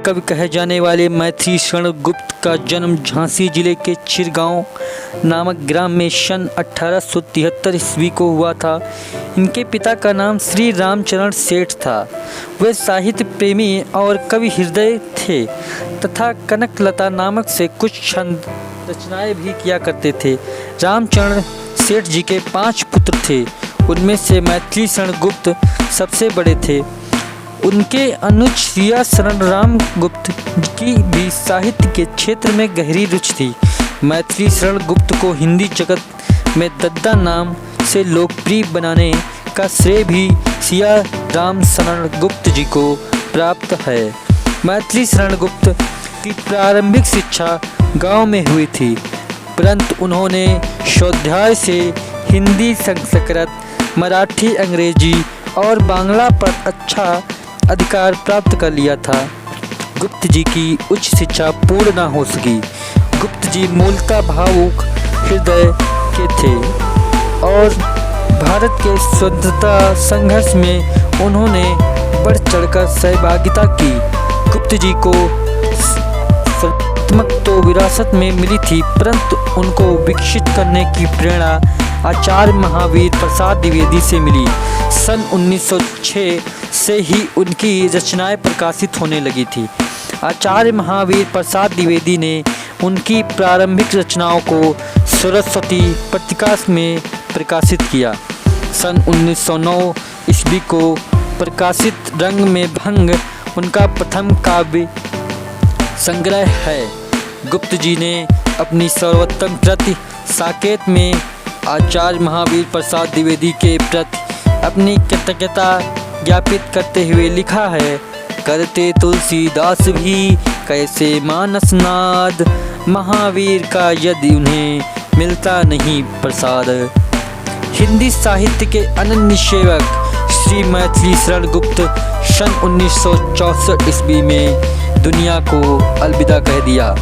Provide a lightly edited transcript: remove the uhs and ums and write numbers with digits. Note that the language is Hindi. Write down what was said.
कवि कहे जाने वाले मैथिली शरण गुप्त का जन्म झांसी जिले के चिरगांव नामक ग्राम में सन 1873 ईस्वी को हुआ था। इनके पिता का नाम श्री रामचरण सेठ था। वे साहित्य प्रेमी और कवि हृदय थे तथा कनकलता नामक से कुछ छंद रचनाएं भी किया करते थे। रामचरण सेठ जी के 5 पुत्र थे, उनमें से मैथिली शरण गुप्त सबसे बड़े थे। उनके अनुज सिया शरण राम गुप्त की भी साहित्य के क्षेत्र में गहरी रुचि थी। मैथिली शरण गुप्त को हिंदी जगत में दद्दा नाम से लोकप्रिय बनाने का श्रेय भी सिया राम शरण गुप्त जी को प्राप्त है। मैथिली शरण गुप्त की प्रारंभिक शिक्षा गांव में हुई थी, परंतु उन्होंने स्वाध्याय से हिंदी, संस्कृत, मराठी, अंग्रेजी और बांग्ला पर अच्छा अधिकार प्राप्त कर लिया था। गुप्त जी की उच्च शिक्षा पूर्ण न हो सकी। गुप्त जी मूलतः भावुक हृदय के थे और भारत के स्वतंत्रता संघर्ष में उन्होंने बढ़ चढ़कर सहभागिता की। गुप्त जी को सकारात्मक तो विरासत में मिली थी, परंतु उनको विकसित करने की प्रेरणा आचार्य महावीर प्रसाद द्विवेदी से मिली। सन 1906 से ही उनकी रचनाएं प्रकाशित होने लगी थी। आचार्य महावीर प्रसाद द्विवेदी ने उनकी प्रारंभिक रचनाओं को सरस्वती पत्रिकाश में प्रकाशित किया। सन 1909 ईस्वी को प्रकाशित रंग में भंग उनका प्रथम काव्य संग्रह है। गुप्त जी ने अपनी सर्वोत्तम कृति साकेत में आचार्य महावीर प्रसाद द्विवेदी के प्रति अपनी कृतज्ञता ज्ञापित करते हुए लिखा है, करते तुलसीदास भी कैसे मानस नाद, महावीर का यदि उन्हें मिलता नहीं प्रसाद। हिंदी साहित्य के अनन्य सेवक श्री मैथिली शरण गुप्त सन 1964 ईस्वी में दुनिया को अलविदा कह दिया।